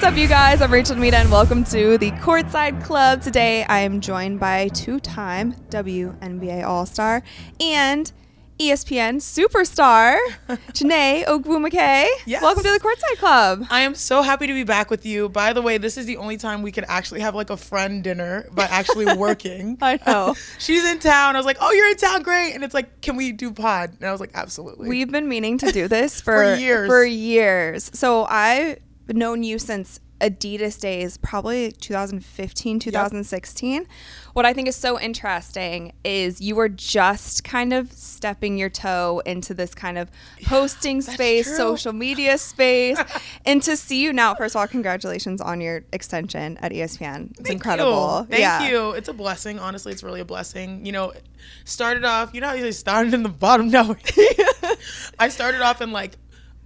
up, you guys? I'm Rachel DeMita, and welcome to the Courtside Club. Today, I am joined by two-time WNBA All-Star and ESPN superstar, Chiney Ogwumike. Yes. Welcome to the Courtside Club. I am so happy to be back with you. By the way, this is the only time we can actually have like a friend dinner, but actually working. I know. She's in town. I was like, oh, you're in town? Great. And it's like, can we do pod? And I was like, absolutely. We've been meaning to do this for years. So I've known you since Adidas days, probably 2015, 2016. Yep. What I think is so interesting is you were just kind of stepping your toe into this kind of posting space, social media space. And to see you now, first of all, congratulations on your extension at ESPN. It's incredible. Thank you. It's a blessing. Honestly, it's really a blessing. You know, started off, you know how you started in the bottom? No. I started off in like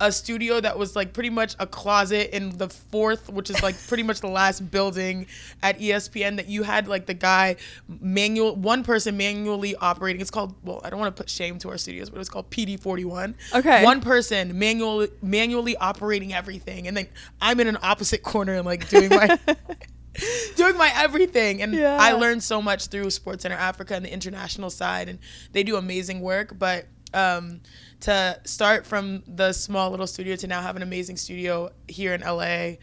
a studio that was like pretty much a closet in the fourth, which is like pretty much the last building at ESPN, that you had like the guy one person manually operating. It's called, well, I don't want to put shame to our studios, but it's called PD41. Okay. One person manually operating everything. And then I'm in an opposite corner and like doing my everything. And I learned so much through SportsCenter Africa and the international side, and they do amazing work. But to start from the small little studio to now have an amazing studio here in LA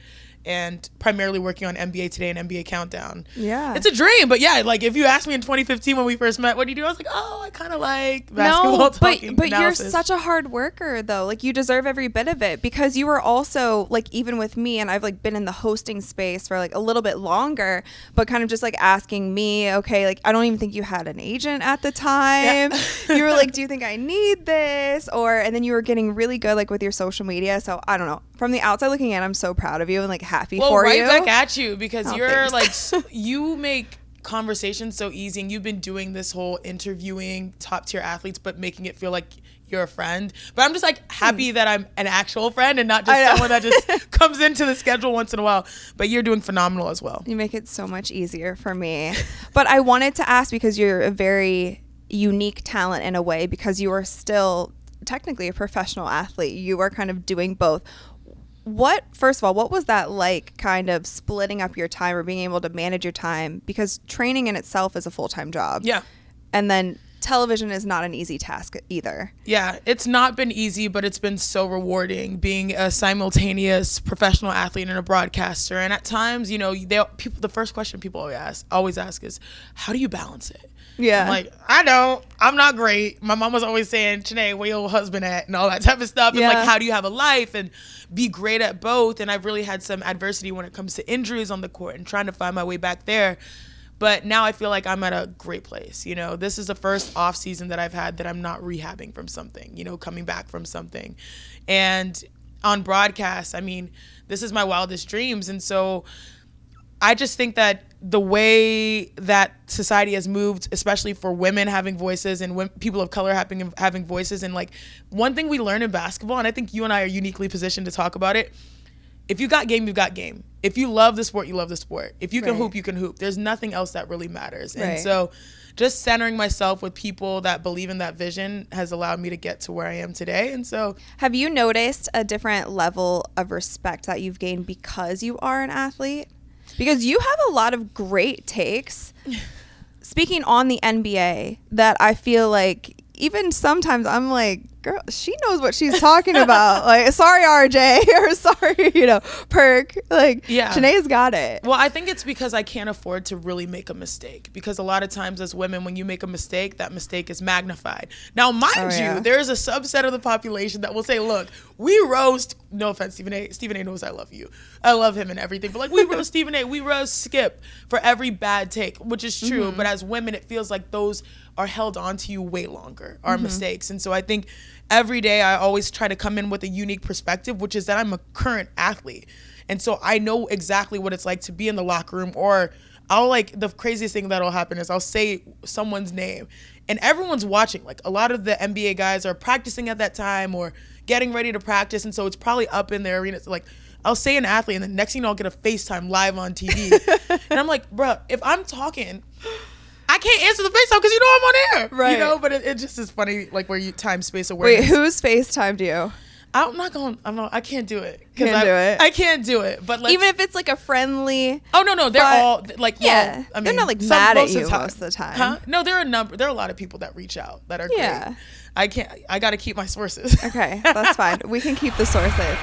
and primarily working on NBA Today and NBA Countdown. Yeah. It's a dream. But yeah, like if you asked me in 2015 when we first met, what do you do? I was like, oh, I kind of like basketball talking. But you're such a hard worker though. Like you deserve every bit of it, because you were also like, even with me, and I've like been in the hosting space for like a little bit longer, but kind of just like asking me, okay, like I don't even think you had an agent at the time. Yeah. You were like, do you think I need this? And then you were getting really good like with your social media. So I don't know. From the outside looking in, I'm so proud of you and like happy for you. Well, right back at you, because you're like, you make conversations so easy, and you've been doing this whole interviewing top tier athletes, but making it feel like you're a friend. But I'm just like happy that I'm an actual friend and not just someone that just comes into the schedule once in a while. But you're doing phenomenal as well. You make it so much easier for me. But I wanted to ask, because you're a very unique talent in a way, because you are still technically a professional athlete. You are kind of doing both. First of all, what was that like, kind of splitting up your time or being able to manage your time? Because training in itself is a full-time job. Yeah. And then television is not an easy task either. Yeah, it's not been easy, but it's been so rewarding being a simultaneous professional athlete and a broadcaster. And at times, you know, the first question people always ask is, how do you balance it? Yeah. I'm like, I'm not great. My mom was always saying, Chiney, where your husband at? And all that type of stuff. And like, how do you have a life and be great at both? And I've really had some adversity when it comes to injuries on the court and trying to find my way back there. But now I feel like I'm at a great place. You know, this is the first off season that I've had that I'm not rehabbing from something, you know, coming back from something. And on broadcast, I mean, this is my wildest dreams. And so I just think that the way that society has moved, especially for women having voices and people of color having voices, and like one thing we learn in basketball, and I think you and I are uniquely positioned to talk about it, if you got game, you've got game. If you love the sport, you love the sport. If you can hoop, you can hoop. There's nothing else that really matters. And so just centering myself with people that believe in that vision has allowed me to get to where I am today. And so, have you noticed a different level of respect that you've gained because you are an athlete? Because you have a lot of great takes, speaking on the NBA, that I feel like even sometimes I'm like, girl, she knows what she's talking about. Like, sorry, RJ, or sorry, Perk. Like, Chiney's got it. Well, I think it's because I can't afford to really make a mistake. Because a lot of times as women, when you make a mistake, that mistake is magnified. Now, mind you, there is a subset of the population that will say, look, we roast, no offense, Stephen A. Stephen A. knows I love you. I love him and everything. But like, we roast Stephen A. We roast Skip for every bad take, which is true. Mm-hmm. But as women, it feels like those are held on to you way longer, our mistakes. And so I think every day I always try to come in with a unique perspective, which is that I'm a current athlete. And so I know exactly what it's like to be in the locker room, or the craziest thing that'll happen is I'll say someone's name and everyone's watching. Like a lot of the NBA guys are practicing at that time or getting ready to practice. And so it's probably up in their arena. So like I'll say an athlete and the next thing I'll get a FaceTime live on TV. And I'm like, bruh, if I'm talking, I can't answer the FaceTime because I'm on air. Right. But it just is funny, like where you time, space, awareness. Wait, who's FaceTimed you? I can't do it. I can't do it. But even if it's like a friendly. Oh no, they're all like. Yeah, well, I mean, they're not like mad at you most of the time. Huh? No, there are a lot of people that reach out that are great. I got to keep my sources. Okay, that's fine. We can keep the sources.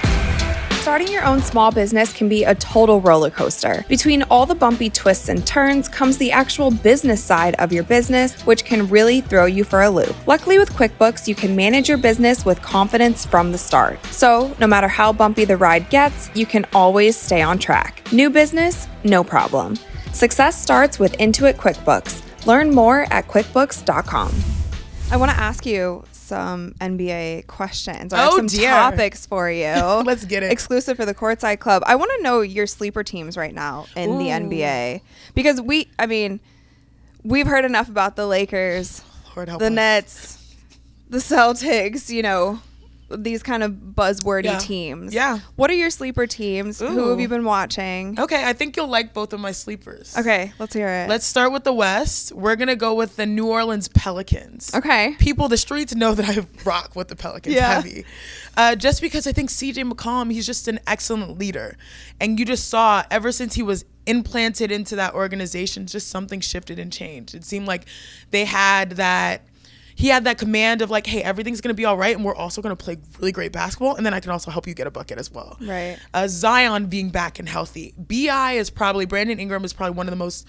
Starting your own small business can be a total roller coaster. Between all the bumpy twists and turns comes the actual business side of your business, which can really throw you for a loop. Luckily with QuickBooks, you can manage your business with confidence from the start. So no matter how bumpy the ride gets, you can always stay on track. New business? No problem. Success starts with Intuit QuickBooks. Learn more at QuickBooks.com. I want to ask you some NBA questions. I have some topics for you. Let's get it. Exclusive for the Courtside Club. I want to know your sleeper teams right now in the NBA. Because we've heard enough about the Lakers, the Nets, the Celtics, these kind of buzzwordy teams. Yeah. What are your sleeper teams? Ooh. Who have you been watching? Okay, I think you'll like both of my sleepers. Okay, let's hear it. Let's start with the West. We're going to go with the New Orleans Pelicans. Okay. People, the streets know that I rock with the Pelicans heavy. Just because I think CJ McCollum, he's just an excellent leader. And you just saw ever since he was implanted into that organization, just something shifted and changed. It seemed like he had that command of like, hey, everything's going to be all right. And we're also going to play really great basketball. And then I can also help you get a bucket as well. Right. Zion being back and healthy. Brandon Ingram is probably one of the most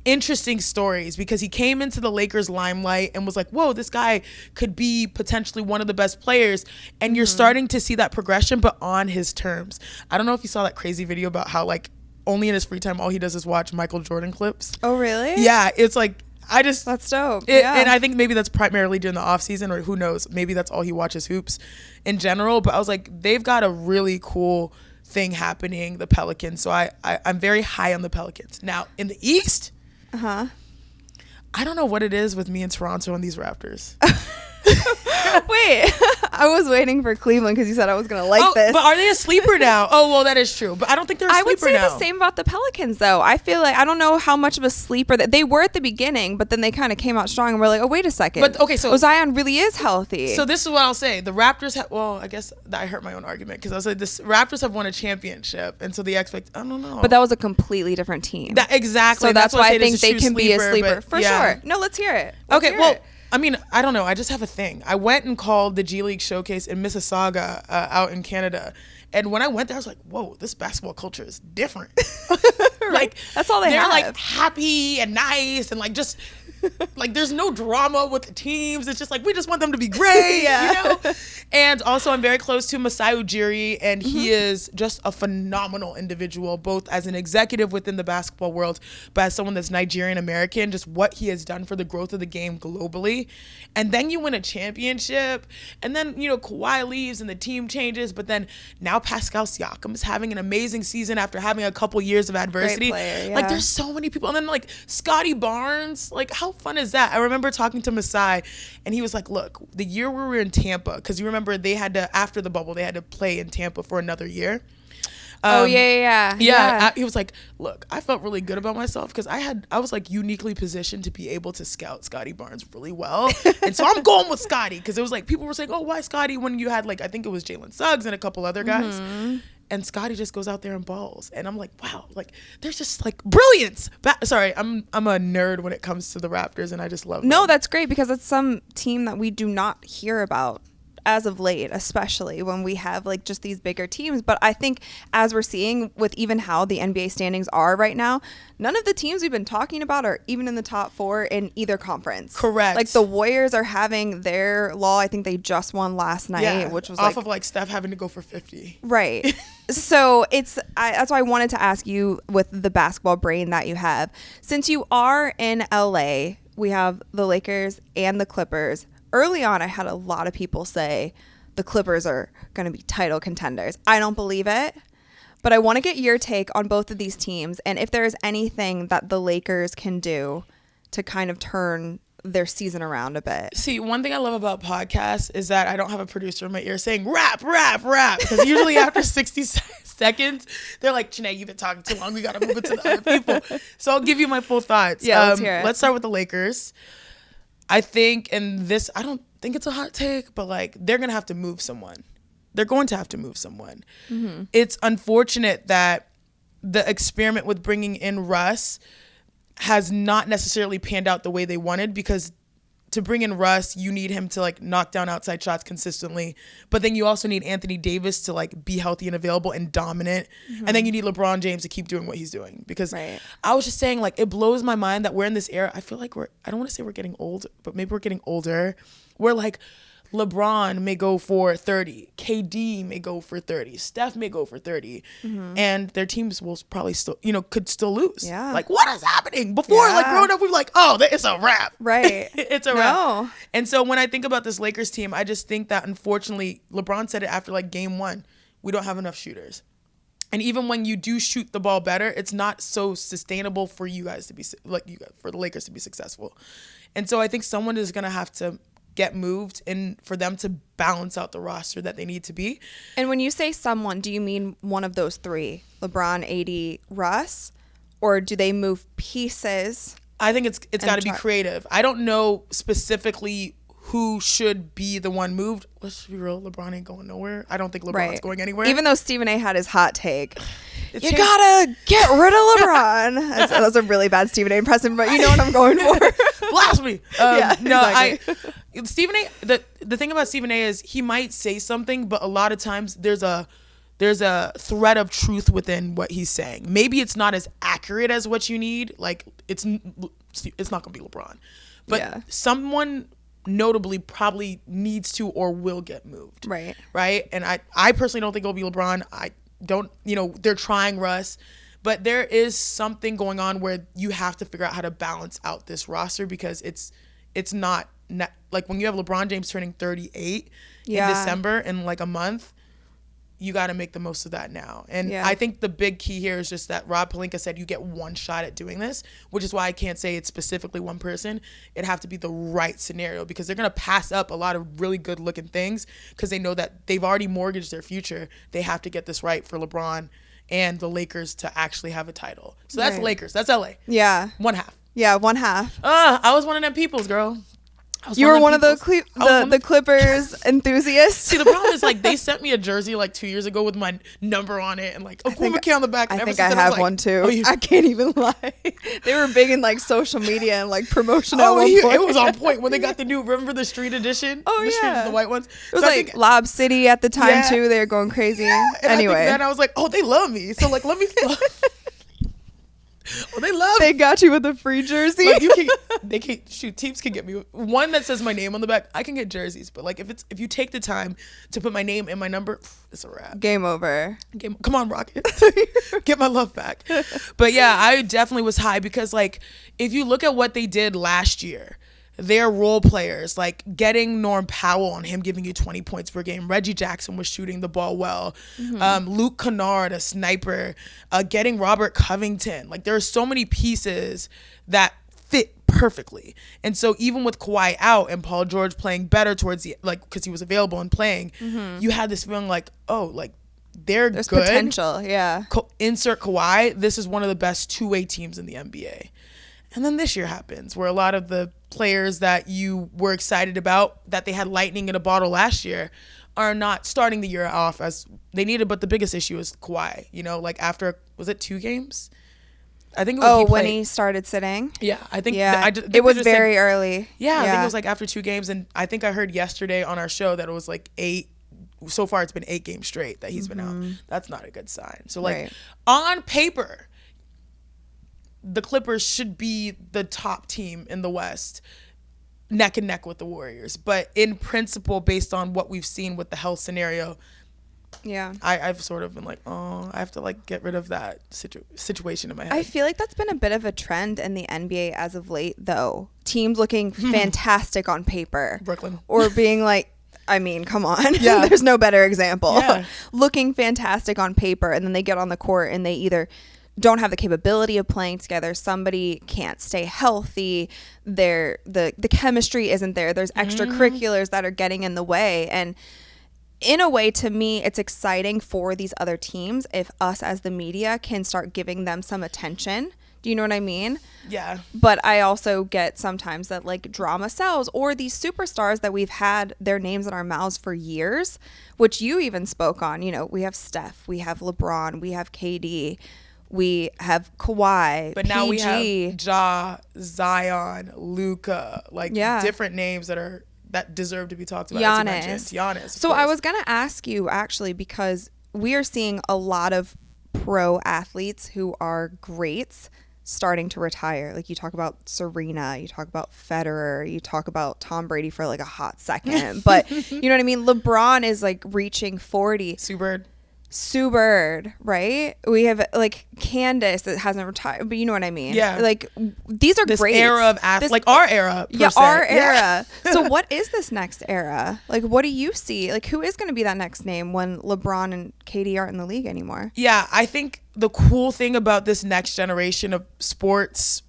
interesting stories because he came into the Lakers limelight and was like, whoa, this guy could be potentially one of the best players. And you're starting to see that progression, but on his terms. I don't know if you saw that crazy video about how like only in his free time, all he does is watch Michael Jordan clips. Oh, really? Yeah. It's like, that's dope. And I think maybe that's primarily during the off season, or who knows, maybe that's all he watches hoops in general. But I was like, they've got a really cool thing happening, the Pelicans. So I'm very high on the Pelicans. Now in the East, I don't know what it is with me in Toronto and these Raptors. Wait, I was waiting for Cleveland because you said I was going to like this. But are they a sleeper now? Oh, well, that is true. But I don't think they're a sleeper now. I would say the same about the Pelicans, though. I feel like I don't know how much of a sleeper that they were at the beginning, but then they kind of came out strong and we're like, oh, wait a second. But okay, so Zion really is healthy. So this is what I'll say. The Raptors I guess I hurt my own argument because I was like, the Raptors have won a championship, and so I don't know. But that was a completely different team. Exactly. So that's why I think they can be a sleeper. For sure. No, let's hear it. I mean, I don't know. I just have a thing. I went and called the G League Showcase in Mississauga out in Canada. And when I went there, I was like, whoa, this basketball culture is different. Like, that's all they're like happy and nice and like just like there's no drama with the teams. It's just like we just want them to be great, And also I'm very close to Masai Ujiri, and he is just a phenomenal individual, both as an executive within the basketball world, but as someone that's Nigerian American, just what he has done for the growth of the game globally. And then you win a championship, and then Kawhi leaves and the team changes, but then now Pascal Siakam is having an amazing season after having a couple years of adversity. Great player, Like there's so many people, and then like Scotty Barnes, like how fun is that? I remember talking to Masai, and he was like, look, the year we were in Tampa, because you remember they had to, after the bubble, they had to play in Tampa for another year. He was like, look, I felt really good about myself because I was like uniquely positioned to be able to scout Scotty Barnes really well. And so I'm going with Scotty because it was like people were saying, oh, why Scotty, when you had like, I think it was Jalen Suggs and a couple other guys. And Scotty just goes out there and balls. And I'm like, wow, like there's just like brilliance. Sorry, I'm a nerd when it comes to the Raptors, and I just love them. No, that's great because it's some team that we do not hear about as of late, especially when we have like just these bigger teams. But I think as we're seeing with even how the NBA standings are right now, none of the teams we've been talking about are even in the top 4 in either conference. Correct. Like the Warriors are having their law. I think they just won last night, which was off of like Steph having to go for 50. Right. So that's why I wanted to ask you, with the basketball brain that you have, since you are in LA, we have the Lakers and the Clippers. Early on, I had a lot of people say the Clippers are going to be title contenders. I don't believe it, but I want to get your take on both of these teams and if there's anything that the Lakers can do to kind of turn their season around a bit. See, one thing I love about podcasts is that I don't have a producer in my ear saying rap, rap, rap, because usually after 60 seconds, they're like, Chiney, you've been talking too long. We got to move it to the other people. So I'll give you my full thoughts. Yeah, let's hear it. Let's start with the Lakers. I think, and this, I don't think it's a hot take, but like they're going to have to move someone. they're going to have to move someone. Mm-hmm. It's unfortunate that the experiment with bringing in Russ has not necessarily panned out the way they wanted, because to bring in Russ, you need him to like knock down outside shots consistently, but then you also need Anthony Davis to like be healthy and available and dominant. Mm-hmm. And then you need LeBron James to keep doing what he's doing, because I was just saying, like, it blows my mind that we're in this era. I feel like I don't want to say we're getting old, but maybe we're getting older. We're like, LeBron may go for 30, KD may go for 30, Steph may go for 30, and their teams will probably still, could still lose. Yeah. Like, what is happening? Before, like, growing up, we were like, oh, it's a wrap. Right. It's a wrap. And so when I think about this Lakers team, I just think that, unfortunately, LeBron said it after, like, game 1, we don't have enough shooters. And even when you do shoot the ball better, it's not so sustainable for you guys to be, for the Lakers to be successful. And so I think someone is going to have to get moved and for them to balance out the roster that they need to be. And when you say someone, do you mean one of those three? LeBron, AD, Russ? Or do they move pieces? I think it's got to be creative. I don't know specifically who should be the one moved. Let's be real, LeBron ain't going nowhere. I don't think LeBron's going anywhere. Even though Stephen A had his hot take. You gotta get rid of LeBron. That's a really bad Stephen A impression, but you know what I'm going for. Blasphemy. Exactly. Stephen A, the thing about Stephen A is he might say something, but a lot of times there's a thread of truth within what he's saying. Maybe it's not as accurate as what you need. Like, it's not gonna be LeBron, but someone notably probably needs to or will get moved. Right. And I personally don't think it'll be LeBron. I don't, they're trying Russ, but there is something going on where you have to figure out how to balance out this roster, because it's not like when you have LeBron James turning 38 in December in like a month, you got to make the most of that now. And I think the big key here is just that Rob Pelinka said you get one shot at doing this, which is why I can't say it's specifically one person. It'd have to be the right scenario, because they're going to pass up a lot of really good looking things because they know that they've already mortgaged their future. They have to get this right for LeBron and the Lakers to actually have a title. So that's Lakers. That's LA. Yeah. One half. Yeah, one half. I was one of them peoples, girl. You were one of the Clippers enthusiasts. See, the problem is, like, they sent me a jersey like 2 years ago with my number on it and like Ogwumike on the back. I think I have one too. I can't even lie. They were big in like social media and like promotion. It was on point when they got the new. Remember the street edition? The white ones. It was like Lob City at the time too. They were going crazy. Anyway, I was like, oh, they love me. So like, let me. Well, they love. They got you with a free jersey. Like, teams can get me one that says my name on the back. I can get jerseys, but like if you take the time to put my name and my number, it's a wrap. Game over. Come on, Rocket. Get my love back. But yeah, I definitely was high because like if you look at what they did last year, their role players, like getting Norm Powell on him giving you 20 points per game. Reggie Jackson was shooting the ball well. Mm-hmm. Luke Kennard, a sniper. Getting Robert Covington. Like, there are so many pieces that fit perfectly. And so even with Kawhi out and Paul George playing better towards the, like, because he was available and playing, you had this feeling like, oh, like, there's good potential. Yeah. Insert Kawhi. This is one of the best two-way teams in the NBA. And then this year happens where a lot of the players that you were excited about, that they had lightning in a bottle last year, are not starting the year off as they needed. But the biggest issue is Kawhi. Like after, was it 2 games? I think it was when he started sitting. Yeah, I think it was very early. Yeah, I think it was like after 2 games, and I think I heard yesterday on our show that it was like 8. So far, it's been 8 games straight that he's been out. That's not a good sign. So like on paper, the Clippers should be the top team in the West, neck and neck with the Warriors. But in principle, based on what we've seen with the health scenario, I've sort of been like, oh, I have to like get rid of that situation in my head. I feel like that's been a bit of a trend in the NBA as of late, though. Teams looking fantastic on paper. Brooklyn. Or being like, I mean, come on. Yeah. There's no better example. Yeah. Looking fantastic on paper, and then they get on the court and they either don't have the capability of playing together. Somebody can't stay healthy. The chemistry isn't there. There's extracurriculars that are getting in the way. And in a way, to me, it's exciting for these other teams if us as the media can start giving them some attention Do you know what I mean? Yeah. But I also get sometimes that like drama sells, or these superstars that we've had their names in our mouths for years, which you even spoke on. You know, we have Steph, we have LeBron, we have KD, we have Kawhi, but now PG. we have Ja, Zion, Luka, like different names that deserve to be talked about. Giannis. So I was gonna ask you actually, because we are seeing a lot of pro athletes who are greats starting to retire. Like you talk about Serena, you talk about Federer, you talk about Tom Brady for like a hot second, but you know what I mean? LeBron is like reaching 40. Sue Bird, right? We have like Candace that hasn't retired, but you know what I mean? Yeah. Like these are this great. Era of like our era. Our era. So what is this next era? Like what do you see? Like who is going to be that next name when LeBron and KD aren't in the league anymore? Yeah, I think the cool thing about this next generation of sports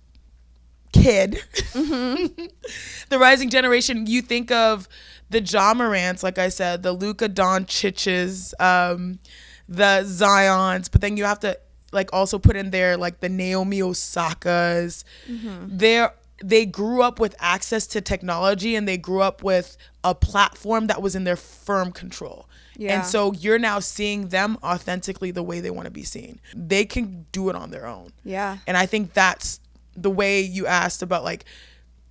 kid, the rising generation, you think of the Ja Morants, like I said, the Luka Doncic's, the Zions, but then you have to like also put in there like the Naomi Osaka's. They grew up with access to technology, and they grew up with a platform that was in their firm control. Yeah. And so you're now seeing them authentically the way they want to be seen. They can do it on their own. Yeah. And I think that's the way you asked about like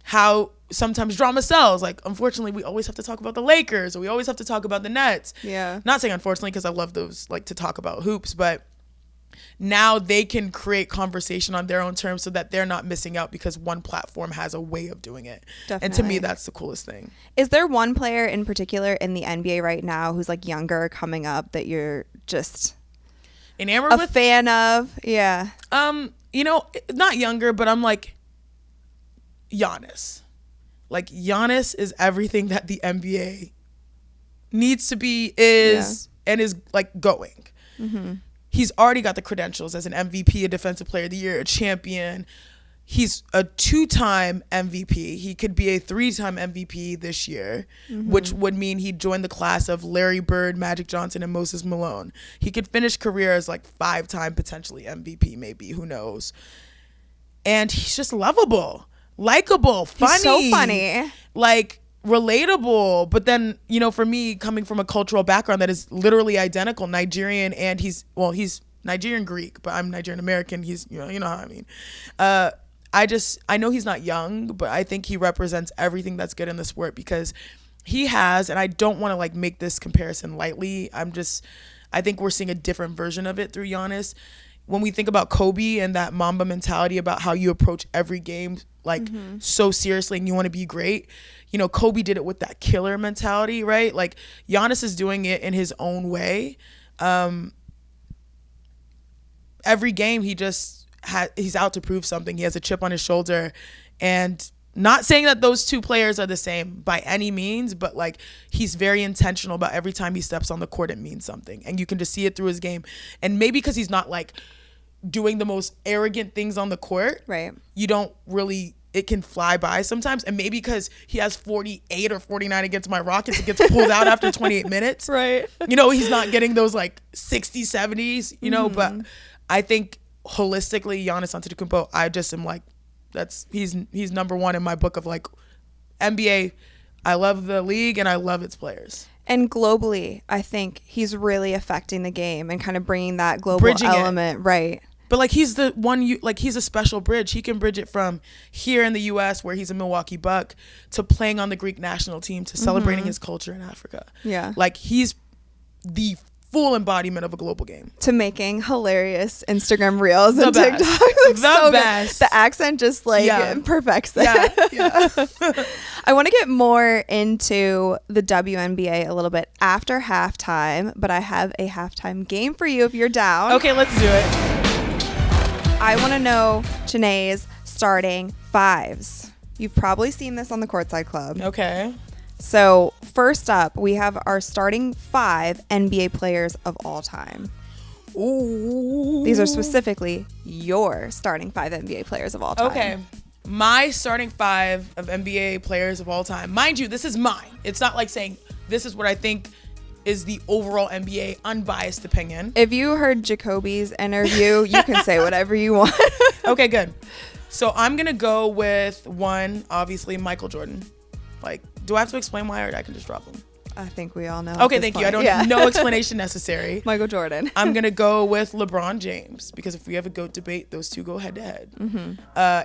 how sometimes drama sells. Like, unfortunately, we always have to talk about the Lakers, or we always have to talk about the Nets. Yeah. Not saying unfortunately, because I love those, like, to talk about hoops, but now they can create conversation on their own terms so that they're not missing out because one platform has a way of doing it. Definitely. And to me, that's the coolest thing. Is there one player in particular in the NBA right now who's like younger coming up that you're just enamored with? Fan of? Yeah. You know, not younger, but I'm like Giannis. Like, Giannis is everything that the NBA needs to be, and is like going. He's already got the credentials as an MVP, a Defensive Player of the Year, a champion. He's a 2-time MVP. He could be a 3-time MVP this year, which would mean he'd join the class of Larry Bird, Magic Johnson, and Moses Malone. He could finish career as like 5-time potentially MVP, maybe. Who knows? And he's just lovable, likable, funny. He's so funny. Like, relatable. But then, you know, for me, coming from a cultural background that is literally identical, Nigerian, and he's Nigerian Greek, but I'm Nigerian American. He's, you know how I mean. I know he's not young, but I think he represents everything that's good in the sport, because he has, and I don't want to like make this comparison lightly. I think we're seeing a different version of it through Giannis. When we think about Kobe and that Mamba mentality about how you approach every game like so seriously and you want to be great, you know, Kobe did it with that killer mentality, right? Like, Giannis is doing it in his own way. Every game he's out to prove something. He has a chip on his shoulder, and not saying that those two players are the same by any means, but like, he's very intentional about every time he steps on the court, it means something. And you can just see it through his game. And maybe because he's not like doing the most arrogant things on the court, right? You don't really, it can fly by sometimes. And maybe because he has 48 or 49 against my Rockets, it gets pulled out after 28 minutes. Right. You know, he's not getting those like 60s, 70s, you know, but I think holistically, Giannis Antetokounmpo, I just am like, he's number one in my book of like NBA. I love the league and I love its players. And globally, I think he's really affecting the game and kind of bringing that global element, right? But like, he's the one, he's a special bridge. He can bridge it from here in the U.S., where he's a Milwaukee Buck, to playing on the Greek national team, to celebrating his culture in Africa. Yeah, like, he's the full embodiment of a global game. To making hilarious Instagram reels and TikTok. Like, the best. Good. The accent just like perfects that. Yeah. I want to get more into the WNBA a little bit after halftime, but I have a halftime game for you if you're down. Okay, let's do it. I want to know Chiney's starting fives. You've probably seen this on the Courtside Club. Okay. So first up, we have our starting 5 NBA players of all time. Ooh. These are specifically your starting 5 NBA players of all time. Okay. My starting 5 of NBA players of all time. Mind you, this is mine. It's not like saying this is what I think is the overall NBA unbiased opinion. If you heard Jacoby's interview, you can say whatever you want. Okay, good. So I'm going to go with one, obviously, Michael Jordan. Like, do I have to explain why, or I can just drop him? I think we all know. Okay, thank you. I don't no explanation necessary. Michael Jordan. I'm going to go with LeBron James, because if we have a GOAT debate, those two go head to head.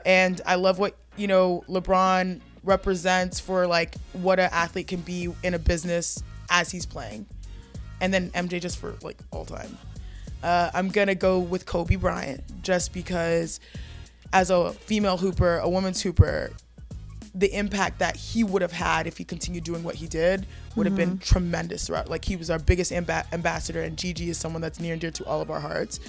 And I love what, LeBron represents for like what an athlete can be in a business as he's playing. And then MJ just for like all time. I'm going to go with Kobe Bryant, just because as a female hooper, a women's hooper, the impact that he would have had if he continued doing what he did would have been tremendous throughout. Like, he was our biggest ambassador, and Gigi is someone that's near and dear to all of our hearts.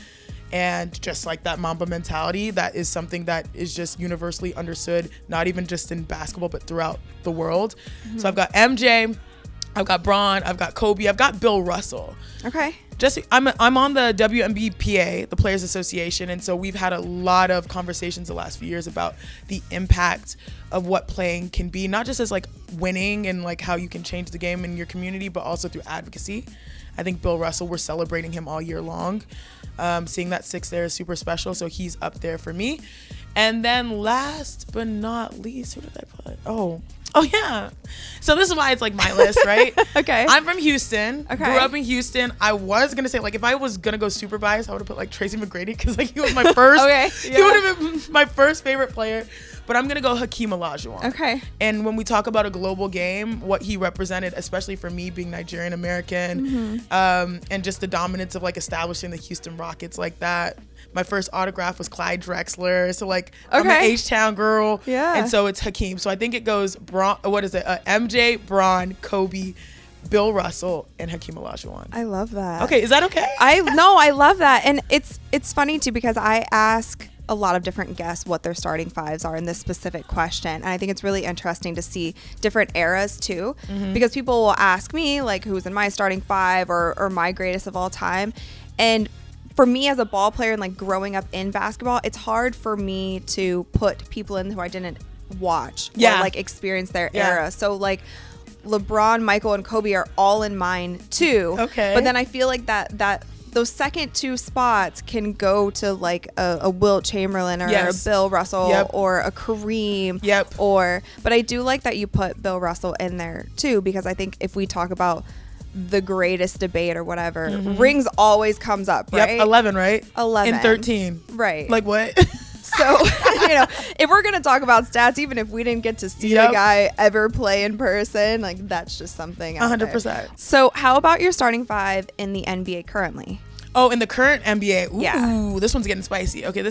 And just like that Mamba mentality, that is something that is just universally understood, not even just in basketball, but throughout the world. So I've got MJ, I've got Bron, I've got Kobe, I've got Bill Russell. Okay. I'm on the WNBA, the Players Association, and so we've had a lot of conversations the last few years about the impact of what playing can be, not just as like winning and like how you can change the game in your community, but also through advocacy. I think Bill Russell, we're celebrating him all year long. Seeing that 6 there is super special, so he's up there for me. And then last but not least, who did I put? Oh yeah. So this is why it's like my list, right? Okay. I'm from Houston. Okay. Grew up in Houston. I was gonna say, like, if I was gonna go super biased, I would have put like Tracy McGrady, because like he was my first. Okay. Yeah. He would have been my first favorite player. But I'm gonna go Hakeem Olajuwon. Okay. And when we talk about a global game, what he represented, especially for me being Nigerian American, and just the dominance of like establishing the Houston Rockets like that. My first autograph was Clyde Drexler. So like, I'm an H-Town girl. Yeah. And so it's Hakeem. So I think it goes MJ, Bron, Kobe, Bill Russell, and Hakeem Olajuwon. I love that. Okay, is that okay? I love that. And it's funny too, because I ask a lot of different guests what their starting fives are in this specific question. And I think it's really interesting to see different eras too, because people will ask me like, who's in my starting five or my greatest of all time. And for me as a ball player and like growing up in basketball, it's hard for me to put people in who I didn't watch or like experience their era. So like LeBron, Michael, and Kobe are all in mine too. Okay. But then I feel like that those second two spots can go to like a Wilt Chamberlain or a Bill Russell or a Kareem. But I do like that you put Bill Russell in there too, because I think if we talk about the greatest debate or whatever, rings always comes up, right? 11, right? 11. And 13. Right. Like what? So, if we're going to talk about stats, even if we didn't get to see the guy ever play in person, like that's just something out 100%. there. So how about your starting five in the NBA currently? Oh, in the current NBA? Ooh, this one's getting spicy. Okay,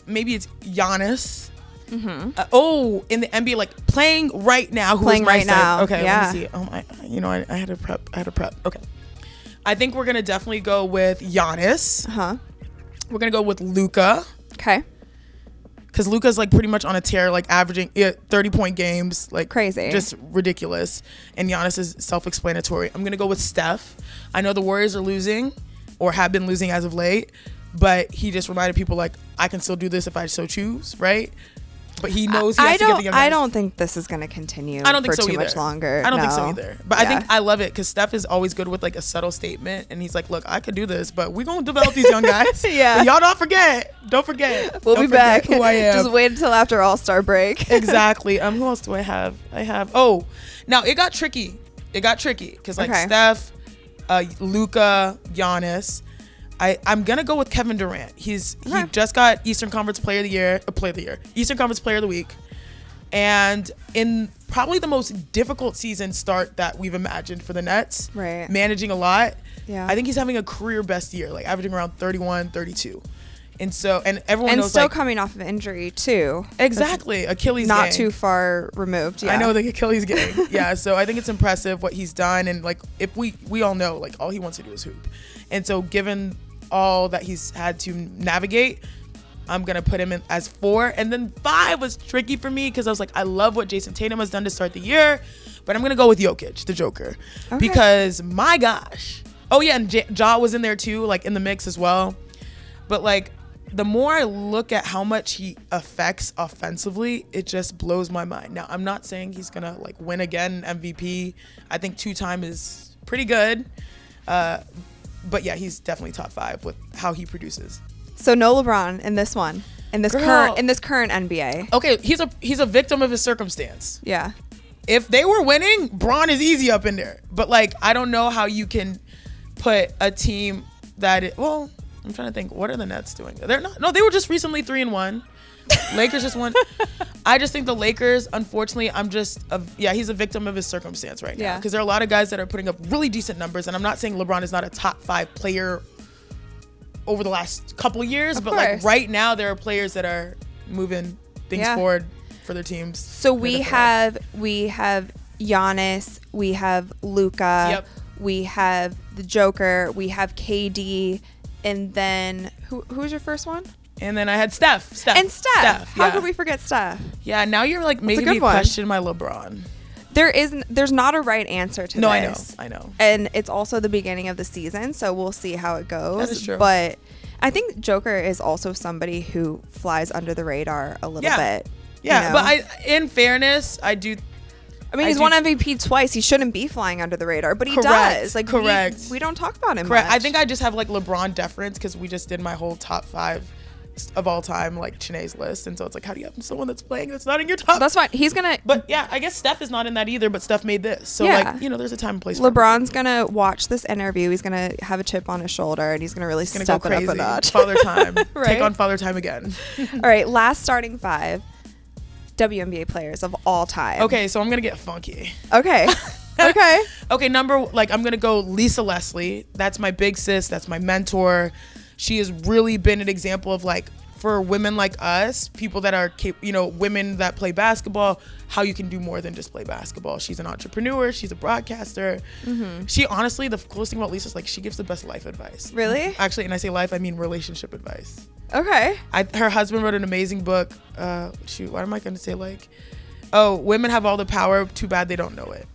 maybe it's Giannis. In the NBA, like playing right now. Playing right now. Okay, let me see. I had to prep. Okay. I think we're going to definitely go with Giannis. We're going to go with Luka. Okay. Because Luka's like pretty much on a tear, like averaging 30-point games, like crazy, just ridiculous. And Giannis is self-explanatory. I'm gonna go with Steph. I know the Warriors are losing, or have been losing as of late, but he just reminded people like I can still do this if I so choose, right? But he knows he has to get the young guys. I don't think this is going to continue for too much longer. I don't think so either. But I think I love it because Steph is always good with like a subtle statement. And he's like, look, I could do this, but we're going to develop these young guys. But y'all don't forget. We'll be back. Who I am. Just wait until after All-Star break. Exactly. Who else do I have? Now it got tricky. Because like Steph, Luka, Giannis. I'm gonna go with Kevin Durant. He just got Eastern Conference Eastern Conference Player of the Week, and in probably the most difficult season start that we've imagined for the Nets, managing a lot. I think he's having a career best year, like averaging around 31, 32. And so, and everyone knows, still coming off of injury too. Exactly, Achilles not gang. Too far removed. I know the Achilles gang. So I think it's impressive what he's done, and like if we all know like all he wants to do is hoop, and so given all that he's had to navigate, I'm gonna put him in as 4. And then 5 was tricky for me because I was like, I love what Jason Tatum has done to start the year, but I'm gonna go with Jokic, the Joker, because my gosh. Oh yeah, and Ja was in there too, like in the mix as well. But like the more I look at how much he affects offensively, it just blows my mind. Now I'm not saying he's gonna like win again MVP. I think 2-time is pretty good. But yeah, he's definitely top 5 with how he produces. So no LeBron in this one. In this current NBA. Okay, he's a victim of his circumstance. Yeah. If they were winning, Bron is easy up in there. But like, I don't know how you can put a team well, I'm trying to think, what are the Nets doing? They were just recently 3-1. Lakers just won. I just think the Lakers, unfortunately, he's a victim of his circumstance right now. Because there are a lot of guys that are putting up really decent numbers, and I'm not saying LeBron is not a top 5 player over the last couple years, but like right now there are players that are moving things forward for their teams. So we have Giannis, we have Luka, we have the Joker, we have KD, and then who's your first one? And then I had Steph. How could we forget Steph? Yeah, now you're like making me question my LeBron. There's not a right answer to this. I know. And it's also the beginning of the season, so we'll see how it goes. That is true. But I think Joker is also somebody who flies under the radar a little bit. Yeah, you know? But in fairness, I do. I mean, he's won MVP twice. He shouldn't be flying under the radar, but he does. Like, correct. We don't talk about him Correct. much. I think I just have like LeBron deference because we just did my whole top 5 of all time, like Chiney's list, and so it's like, how do you have someone that's playing that's not in your top? That's fine. He's gonna. But yeah, I guess Steph is not in that either. But Steph made this, so like, you know, there's a time and place. LeBron's gonna watch this interview. He's gonna have a chip on his shoulder, and he's gonna really step it up a notch. Father time, right? Take on Father time again. All right, last starting 5 WNBA players of all time. Okay, so I'm gonna get funky. Okay. Okay. Okay, I'm gonna go Lisa Leslie. That's my big sis. That's my mentor. She has really been an example of like, for women like us, people that are, you know, women that play basketball, how you can do more than just play basketball. She's an entrepreneur. She's a broadcaster. Mm-hmm. She honestly, the coolest thing about Lisa is like, she gives the best life advice. Really? Actually, and I say life, I mean relationship advice. Okay. Her husband wrote an amazing book. What am I going to say? Like, oh, women have all the power. Too bad they don't know it.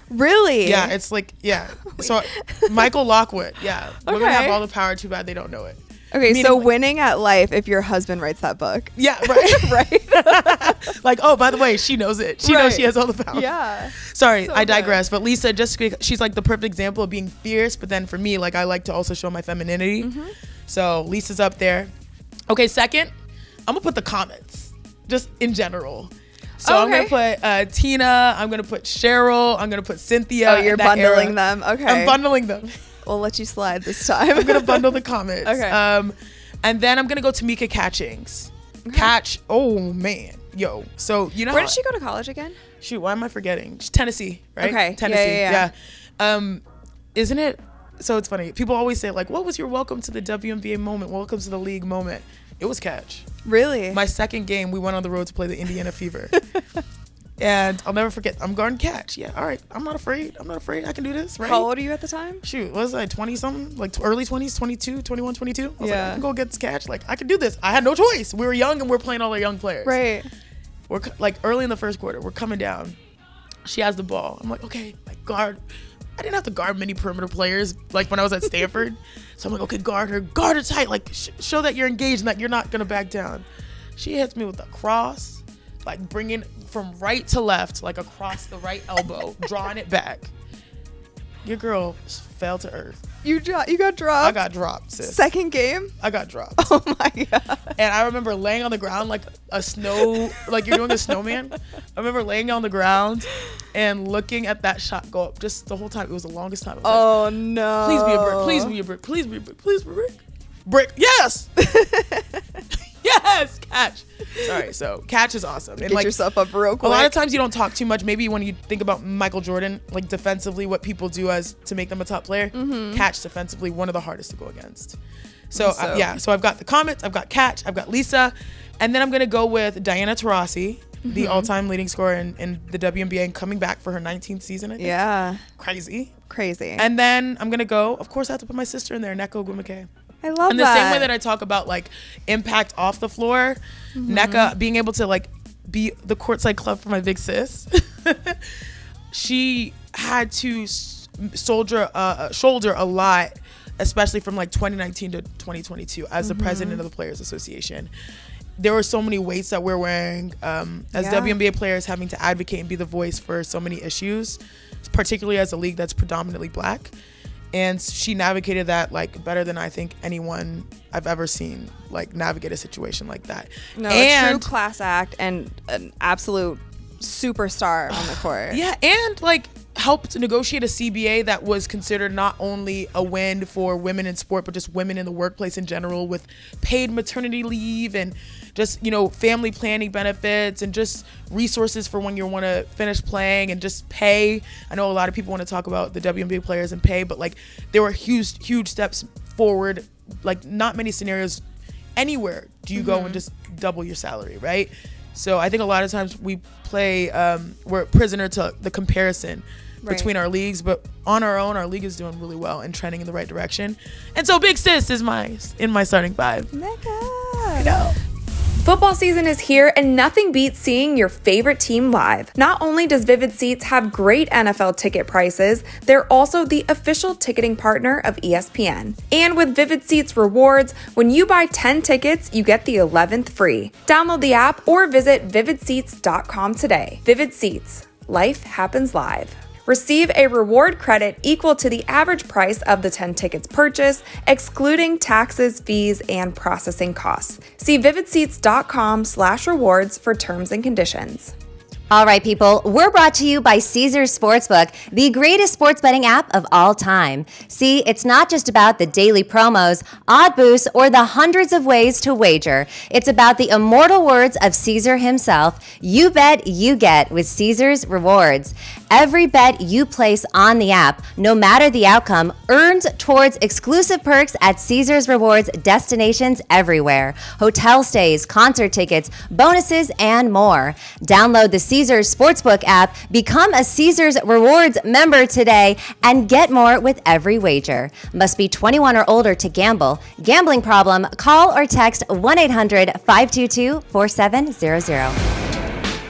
Really? Yeah, it's like, yeah. So Michael Lockwood, yeah. Okay. Women have all the power. Too bad they don't know it. Okay, meaning, so winning at life if your husband writes that book. Yeah, right. Right. Like, oh, by the way, she knows it. She knows she has all the power. Yeah. Sorry, I digress. But Lisa, she's like the perfect example of being fierce. But then for me, like, I like to also show my femininity. Mm-hmm. So Lisa's up there. Okay, second, I'm going to put the Comets, just in general. So I'm going to put Tina. I'm going to put Cheryl. I'm going to put Cynthia. Oh, you're bundling them. Okay. I'm bundling them. We'll let you slide this time. I'm going to bundle the Comets. Okay. And then I'm going to go Tamika Catchings. Okay. Catch. Oh, man. Yo. So, you know. Where did she go to college again? Shoot, why am I forgetting? Tennessee, right? Okay. Tennessee. Yeah. Isn't it? So it's funny. People always say, like, what was your welcome to the WNBA moment? Welcome to the league moment. It was Catch. Really? My second game, we went on the road to play the Indiana Fever. And I'll never forget. I'm guarding Catch. Yeah, all right. I'm not afraid. I can do this, right? How old are you at the time? Shoot, what was I, 20-something? Like early 20s, 22, 21, 22? I was like, I can go against Catch. Like, I can do this. I had no choice. We were young and we're playing all our young players. Right. We're like early in the first quarter. We're coming down. She has the ball. I'm like, okay, like guard. I didn't have to guard many perimeter players like when I was at Stanford. So I'm like, okay, guard her tight. Like, show that you're engaged and that you're not going to back down. She hits me with a cross, like bringing from right to left, like across the right elbow, drawing it back. Your girl fell to earth. You got dropped? I got dropped, sis. Second game? I got dropped. Oh my God. And I remember laying on the ground like like you're doing a snowman. I remember laying on the ground and looking at that shot go up just the whole time. It was the longest time. Oh like, no. Please be a brick. Please be a brick. Please be a brick. Please be a brick. Brick. Yes. Yes. Catch. Sorry. So Catch is awesome. Get like, yourself up real quick. A lot of times you don't talk too much. Maybe when you think about Michael Jordan, like defensively, what people do as to make them a top player. Mm-hmm. Catch defensively, one of the hardest to go against. So so I've got the Comets, I've got Catch, I've got Lisa, and then I'm gonna go with Diana Taurasi, mm-hmm. the all-time leading scorer in the WNBA, and coming back for her 19th season. I think. Yeah. Crazy. And then I'm gonna go. Of course, I have to put my sister in there, Nneka Ogwumike. I love that. In the same way that I talk about like impact off the floor, mm-hmm. Nneka being able to like be the Courtside Club for my big sis. She had to shoulder a lot, especially from like 2019 to 2022 as the president of the Players Association. There were so many weights that we're wearing as WNBA players, having to advocate and be the voice for so many issues, particularly as a league that's predominantly Black. And she navigated that like better than I think anyone I've ever seen like navigate a situation like that. No, a true class act and an absolute superstar on the court. Yeah, and like helped negotiate a CBA that was considered not only a win for women in sport, but just women in the workplace in general, with paid maternity leave and just, you know, family planning benefits and just resources for when you want to finish playing and just pay. I know a lot of people want to talk about the WNBA players and pay, but like there were huge steps forward. Like not many scenarios anywhere do you go and just double your salary, right? So I think a lot of times we play, we're a prisoner to the comparison between our leagues, but on our own, our league is doing really well and trending in the right direction. And so Big Sis is in my starting five. I know. Football season is here, and nothing beats seeing your favorite team live. Not only does Vivid Seats have great NFL ticket prices, they're also the official ticketing partner of ESPN. And with Vivid Seats rewards, when you buy 10 tickets, you get the 11th free. Download the app or visit vividseats.com today. Vivid Seats. Life happens live. Receive a reward credit equal to the average price of the 10 tickets purchased, excluding taxes, fees, and processing costs. See vividseats.com/rewards for terms and conditions. All right, people, we're brought to you by Caesars Sportsbook, the greatest sports betting app of all time. See, it's not just about the daily promos, odd boosts, or the hundreds of ways to wager. It's about the immortal words of Caesar himself: you bet, you get with Caesars Rewards. Every bet you place on the app, no matter the outcome, earns towards exclusive perks at Caesars Rewards destinations everywhere. Hotel stays, concert tickets, bonuses, and more. Download the Caesars Sportsbook app, become a Caesars Rewards member today, and get more with every wager. Must be 21 or older to gamble. Gambling problem? Call or text 1-800-522-4700.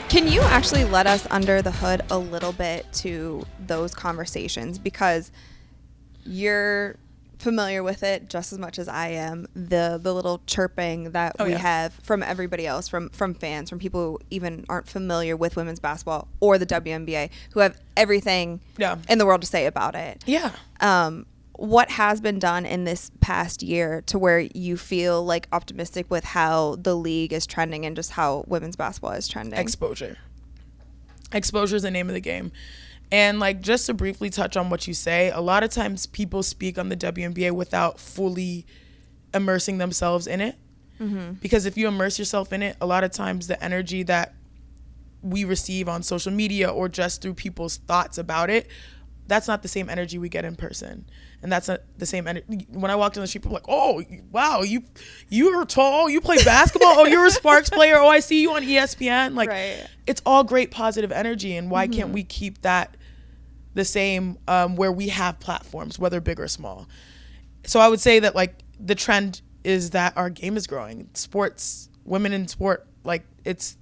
Can you actually let us under the hood a little bit to those conversations? Because you're familiar with it just as much as I am. The little chirping that we have from everybody else, from fans, from people who even aren't familiar with women's basketball or the WNBA, who have everything in the world to say about it. Yeah. What has been done in this past year to where you feel like optimistic with how the league is trending and just how women's basketball is trending? Exposure is the name of the game. And like, just to briefly touch on what you say, a lot of times people speak on the WNBA without fully immersing themselves in it. Because if you immerse yourself in it, a lot of times the energy that we receive on social media or just through people's thoughts about it, that's not the same energy we get in person. And that's not the same energy. When I walked in the street, people were like, oh, wow, you are tall, you play basketball, oh, you're a Sparks player, oh, I see you on ESPN. Like, it's all great positive energy. And why can't we keep that the same where we have platforms, whether big or small? So I would say that like the trend is that our game is growing. Sports, women in sport, like it's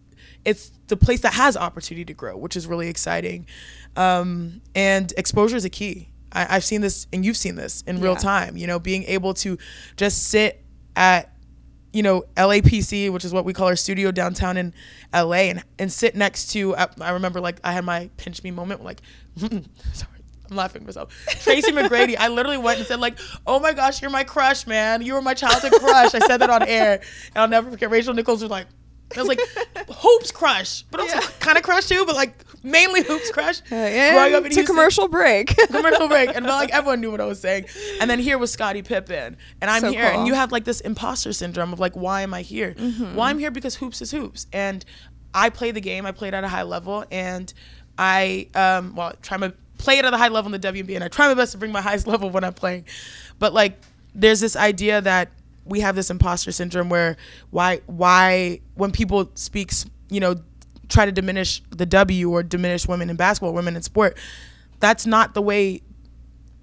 the place that has opportunity to grow, which is really exciting. And exposure is a key. I've seen this, and you've seen this in real time, you know, being able to just sit at, you know, LAPC, which is what we call our studio downtown in LA, and sit next to, I remember like I had my pinch me moment, like, sorry, I'm laughing at myself. Tracy McGrady, I literally went and said like, oh my gosh, you're my crush, man. You were my childhood crush. I said that on air, and I'll never forget. Rachel Nichols was like, I was like, Hoops crush, but also kind of crush too, but like mainly Hoops crush. Growing up in Houston. Commercial break. And like everyone knew what I was saying. And then here was Scottie Pippen, and I'm here, cool. And you have like this imposter syndrome of like, why am I here? Well, I'm here because hoops is hoops, and I play the game. I played at a high level, and I try to play it at a high level in the WNBA, and I try my best to bring my highest level when I'm playing. But like, there's this idea that we have this imposter syndrome where why when people speak, you know, try to diminish the W or diminish women in basketball, women in sport, that's not the way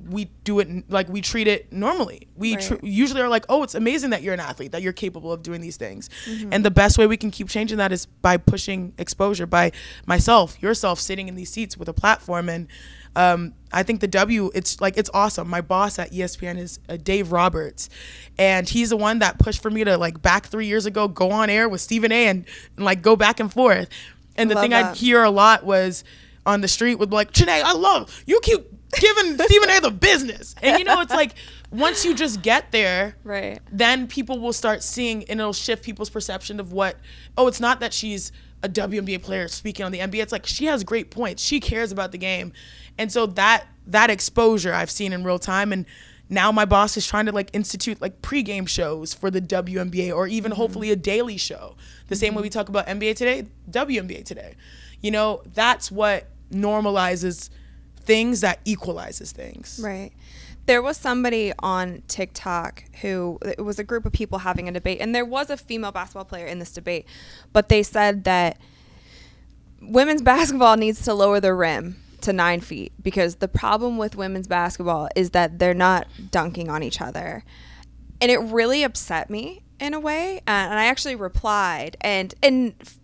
we do it. Like, we treat it normally. We usually are like, oh, it's amazing that you're an athlete, that you're capable of doing these things. And the best way we can keep changing that is by pushing exposure, by myself, yourself sitting in these seats with a platform. And I think the W, it's awesome. My boss at ESPN is Dave Roberts, and he's the one that pushed for me to like back 3 years ago go on air with Stephen A. and like go back and forth. And the thing I'd hear a lot was, on the street would be like, Chiney, I love you keep giving Stephen A the business. And it's like once you just get there, right, then people will start seeing, and it'll shift people's perception of it's not that she's a WNBA player speaking on the NBA. It's like she has great points. She cares about the game. And so that exposure I've seen in real time. And now my boss is trying to like institute like pregame shows for the WNBA, or even hopefully a daily show. The same way we talk about NBA today, WNBA today. That's what normalizes things, that equalizes things. Right. There was somebody on TikTok it was a group of people having a debate, and there was a female basketball player in this debate, but they said that women's basketball needs to lower the rim to 9 feet, because the problem with women's basketball is that they're not dunking on each other. And it really upset me in a way. And I actually replied, and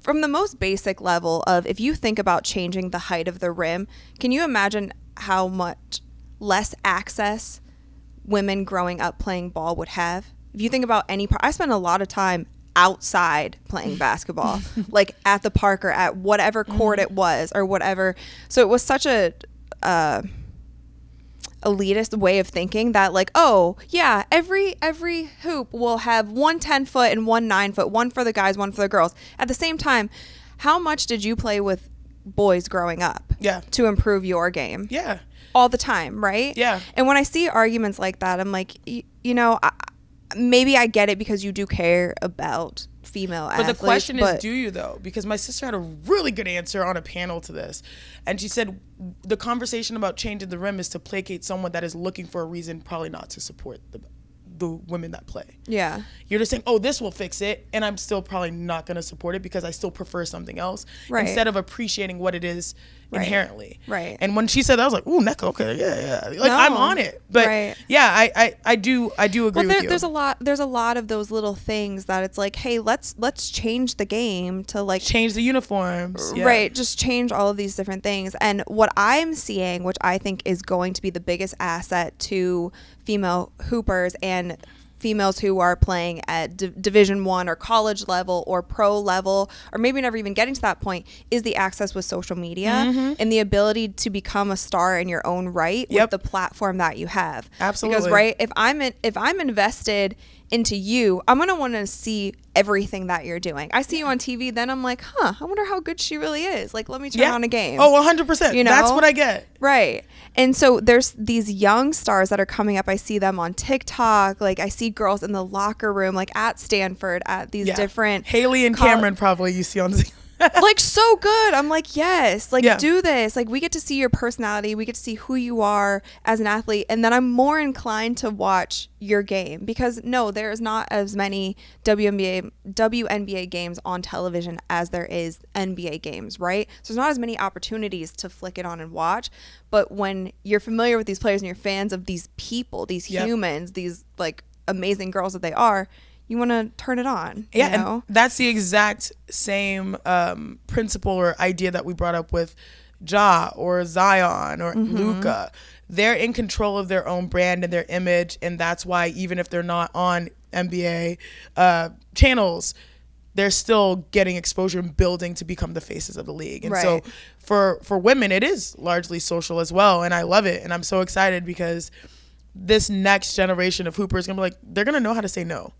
from the most basic level of, if you think about changing the height of the rim, can you imagine how much less access women growing up playing ball would have? If you think about I spent a lot of time outside playing basketball, like at the park or at whatever court it was or whatever. So it was such a elitist way of thinking that like, oh yeah, every hoop will have one 10-foot and one 9-foot, one for the guys, one for the girls. At the same time, how much did you play with boys growing up? Yeah. To improve your game? Yeah. All the time, right? Yeah. And when I see arguments like that, I'm like, maybe I get it because you do care about female athletes. But the question is, do you though? Because my sister had a really good answer on a panel to this. And she said the conversation about changing the rim is to placate someone that is looking for a reason probably not to support the women that play. Yeah. You're just saying, oh, this will fix it, and I'm still probably not going to support it because I still prefer something else, right, instead of appreciating what it is inherently. Right. And when she said that, I was like, ooh, NECA, okay, yeah. Like, no, I'm on it. But yeah, I do agree with you. There's a lot of those little things that it's like, hey, let's change the game to like change the uniforms. Yeah. Right. Just change all of these different things. And what I'm seeing, which I think is going to be the biggest asset to female hoopers and females who are playing at Division I or college level or pro level, or maybe never even getting to that point, is the access with social media and the ability to become a star in your own right with the platform that you have. Absolutely. Because if I'm invested into you, I'm gonna want to see everything that you're doing. I see you on TV, then I'm like, I wonder how good she really is. Like, let me turn on a game. Oh, 100%. That's what I get. Right. And so there's these young stars that are coming up. I see them on TikTok. Like, I see girls in the locker room, like at Stanford, at these different Haley and Cameron probably you see on like, so good. I'm like, yes, like do this. Like, we get to see your personality. We get to see who you are as an athlete. And then I'm more inclined to watch your game, because no, there's not as many WNBA games on television as there is NBA games, right? So there's not as many opportunities to flick it on and watch. But when you're familiar with these players and you're fans of these people, these humans, these like amazing girls that they are, you want to turn it on. Yeah, you know? And that's the exact same principle or idea that we brought up with Ja or Zion or Luka. They're in control of their own brand and their image, and that's why even if they're not on NBA channels, they're still getting exposure and building to become the faces of the league. And so for women, it is largely social as well, and I love it. And I'm so excited because this next generation of hoopers going to be like, they're going to know how to say no.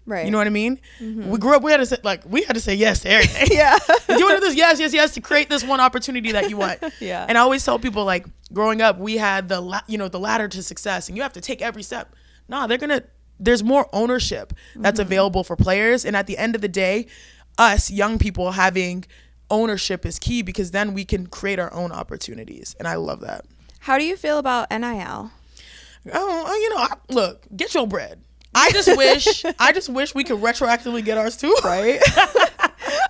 Right. You know what I mean? We grew up, we had to say yes to everything. Yeah. You want to do this? Yes, to create this one opportunity that you want. Yeah. And I always tell people, like, growing up, we had the ladder to success, and you have to take every step. Nah, there's more ownership that's available for players. And at the end of the day, us young people having ownership is key, because then we can create our own opportunities. And I love that. How do you feel about NIL? Look, get your bread. I just wish we could retroactively get ours too. Right.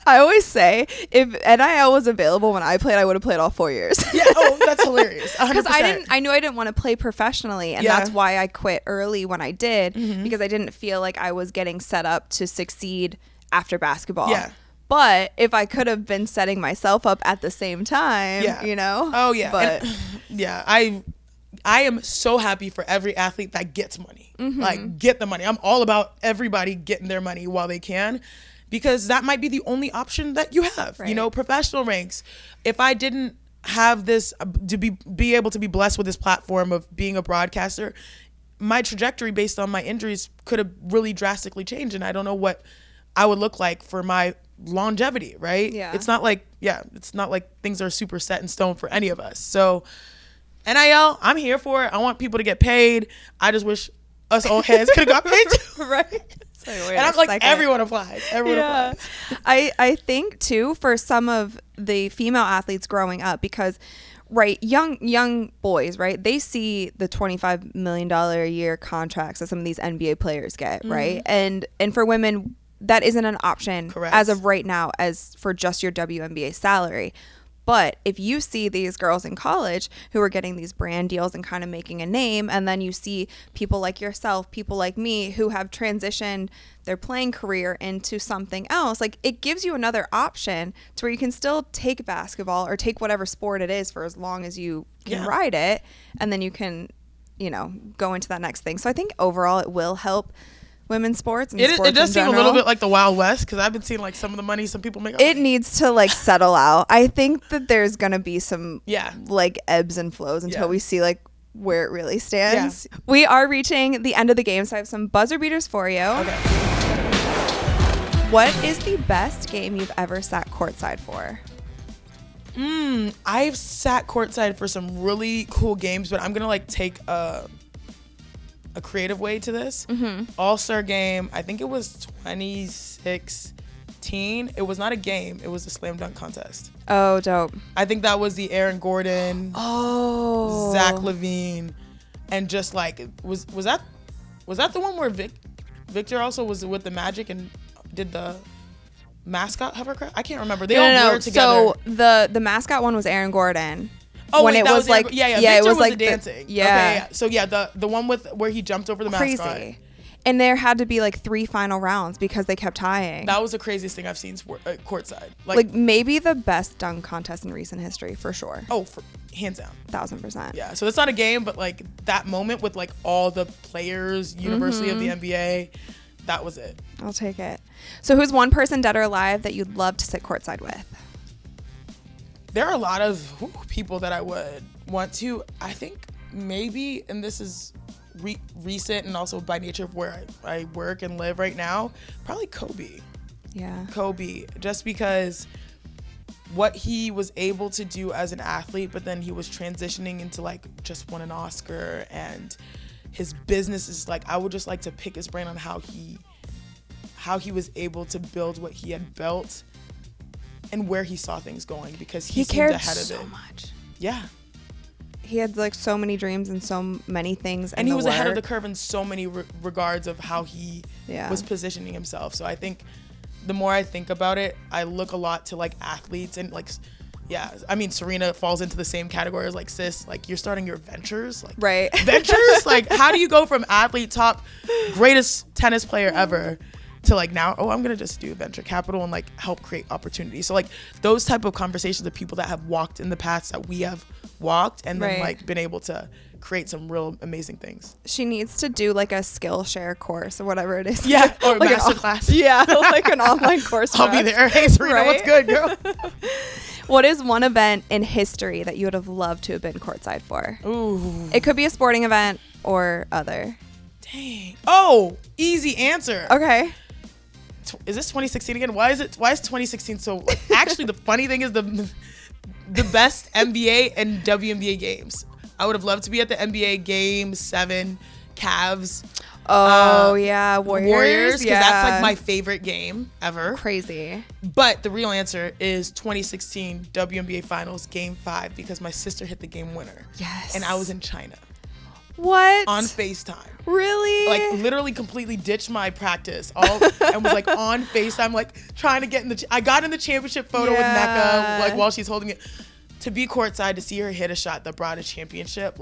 I always say, if NIL was available when I played, I would have played all 4 years. Yeah. Oh, that's hilarious. 100%. Because I knew I didn't want to play professionally, and that's why I quit early when I did, because I didn't feel like I was getting set up to succeed after basketball. Yeah. But if I could have been setting myself up at the same time, you know. Oh yeah. But I am so happy for every athlete that gets money. Like, get the money. I'm all about everybody getting their money while they can, because that might be the only option that you have. Right. You know, professional ranks. If I didn't have this, to be able to be blessed with this platform of being a broadcaster, my trajectory based on my injuries could have really drastically changed, and I don't know what I would look like for my longevity, right? Yeah. It's not like things are super set in stone for any of us. So NIL, I'm here for it. I want people to get paid. I just wish us old heads could have got paid too. Right. And I'm like, everyone applies. Applies. I think too, for some of the female athletes growing up, because young boys, right, they see the $25 million a year contracts that some of these NBA players get, right? And for women, that isn't an option. Correct. As of right now, as for just your WNBA salary. But if you see these girls in college who are getting these brand deals and kind of making a name, and then you see people like yourself, people like me, who have transitioned their playing career into something else, like, it gives you another option to where you can still take basketball or take whatever sport it is for as long as you can ride it, and then you can, go into that next thing. So I think overall it will help women's sports and sports it does in seem general. a little bit like the Wild West, because I've been seeing like some of the money some people make. It needs to settle out. I think that there's gonna be some ebbs and flows until we see where it really stands. Yeah. We are reaching the end of the game, so I have some buzzer beaters for you. Okay. What is the best game you've ever sat courtside for? I've sat courtside for some really cool games, but I'm gonna take a creative way to this. All-Star game, I think it was 2016. It was not a game, it was a slam dunk contest. Oh, dope. I think that was the Aaron Gordon, Zach LaVine, and just was that the one where Victor also was with the Magic and did the mascot hovercraft? I can't remember. They all blurred together. So the mascot one was Aaron Gordon. Oh, when wait, it that was Victor it was the dancing. Yeah. Okay, yeah. So the one where he jumped over the mascot. And there had to be 3 final rounds because they kept tying. That was the craziest thing I've seen courtside. Maybe the best dunk contest in recent history, for sure. Oh, hands down. 1000%. Yeah. So it's not a game, but that moment with all the players, University of the NBA, that was it. I'll take it. So who's one person, dead or alive, that you'd love to sit courtside with? There are a lot of people that I would want to. I think maybe, and this is recent and also by nature of where I work and live right now, probably Kobe. Yeah. Kobe, just because what he was able to do as an athlete, but then he was transitioning into just won an Oscar, and his business is I would just like to pick his brain on how he was able to build what he had built and where he saw things going, because he seemed cared ahead of so it. much. Yeah. He had so many dreams and so many things. And he was ahead of the curve in so many regards of how he was positioning himself. So I think the more I think about it, I look a lot to athletes and I mean, Serena falls into the same category as sis, you're starting your ventures, right. Ventures, how do you go from athlete, top, greatest tennis player ever to now, I'm gonna just do venture capital and help create opportunities. So those type of conversations of people that have walked in the paths that we have walked, and then been able to create some real amazing things. She needs to do a Skillshare course or whatever it is. Yeah, or a master class. Yeah, an online course. I'll be there. Hey Serena, what's good, girl? What is one event in history that you would have loved to have been courtside for? Ooh. It could be a sporting event or other. Dang. Oh, easy answer. Okay. Is this 2016 again? Why is 2016 so actually the funny thing is the best NBA and WNBA games. I would have loved to be at the NBA game 7 Cavs. Oh yeah, Warriors, because that's my favorite game ever. Crazy. But the real answer is 2016 WNBA Finals Game 5, because my sister hit the game winner. Yes. And I was in China. What? On FaceTime. Really? Literally completely ditched my practice and was on FaceTime, trying to get in I got in the championship photo with Mecca, while she's holding it. To be courtside, to see her hit a shot that brought a championship,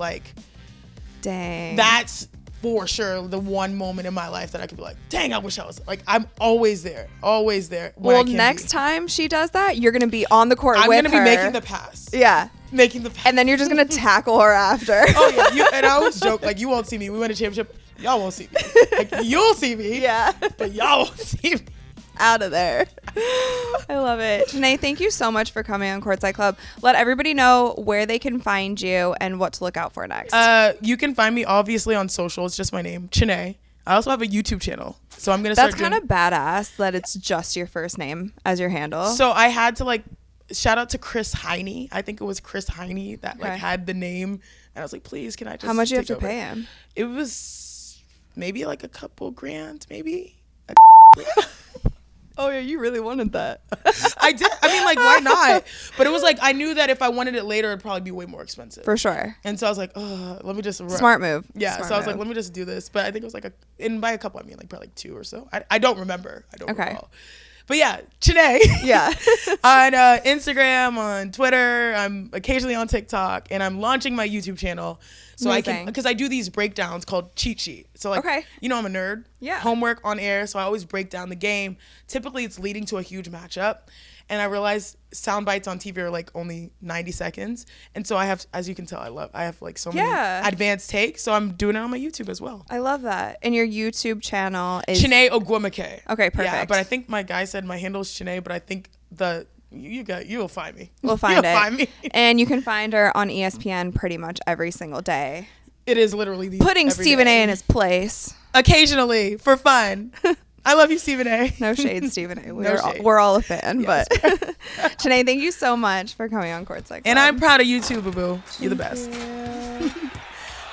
dang. That's for sure the one moment in my life that I could be dang, I wish I was, I'm always there. Always there. Well, next time she does that, you're going to be on the court with her. I'm going to be making the pass. Yeah. Making the pass. And then you're just going to tackle her after. Oh, yeah. And I always joke, you won't see me. We win a championship. Y'all won't see me. You'll see me. Yeah. But y'all won't see me. Out of there. I love it. Chiney, thank you so much for coming on Courtside Club. Let everybody know where they can find you and what to look out for next. You can find me obviously on social. It's just my name, Chiney. I also have a YouTube channel. So I'm going to start That's kind of badass that it's just your first name as your handle. So I had to shout out to Chris Heine. I think it was Chris Heine that had the name. And I was like, please, can I just How much you have to pay him? It was maybe like a couple grand, maybe. Oh yeah, you really wanted that. I did. I mean, why not? But it was I knew that if I wanted it later, it'd probably be way more expensive. For sure. And so I was like, let me just... Smart move. Yeah. Smart so I was move. like, let me just do this. But I think it was and by a couple, I mean probably 2 or so. I don't remember. I don't recall. But yeah, Chiney. Yeah. On Instagram, on Twitter. I'm occasionally on TikTok. And I'm launching my YouTube channel. So Amazing. because I do these breakdowns called cheat sheet. So I'm a nerd. Yeah. Homework on air. So I always break down the game. Typically it's leading to a huge matchup. And I realized sound bites on TV are only 90 seconds. And so I have, as you can tell, I have so many advanced takes. So I'm doing it on my YouTube as well. I love that. And your YouTube channel is Chiney Ogwumike. Okay, perfect. Yeah, but I think my guy said my handle is Chiney, but I think you'll find me. We'll find me. And you can find her on ESPN pretty much every single day. It is literally putting Stephen A in his place. Occasionally for fun. I love you, Stephen A. No shade, Stephen A. We're all a fan. Yes. But Chiney, thank you so much for coming on Courtside Club. And I'm proud of you too, boo-boo. You're the best.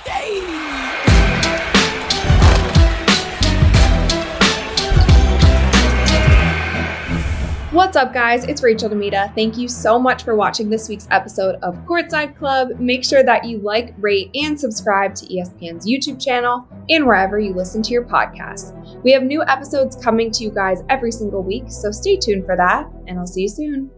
Yay! What's up, guys? It's Rachel DeMita. Thank you so much for watching this week's episode of Courtside Club. Make sure that you like, rate, and subscribe to ESPN's YouTube channel and wherever you listen to your podcasts. We have new episodes coming to you guys every single week, so stay tuned for that, and I'll see you soon.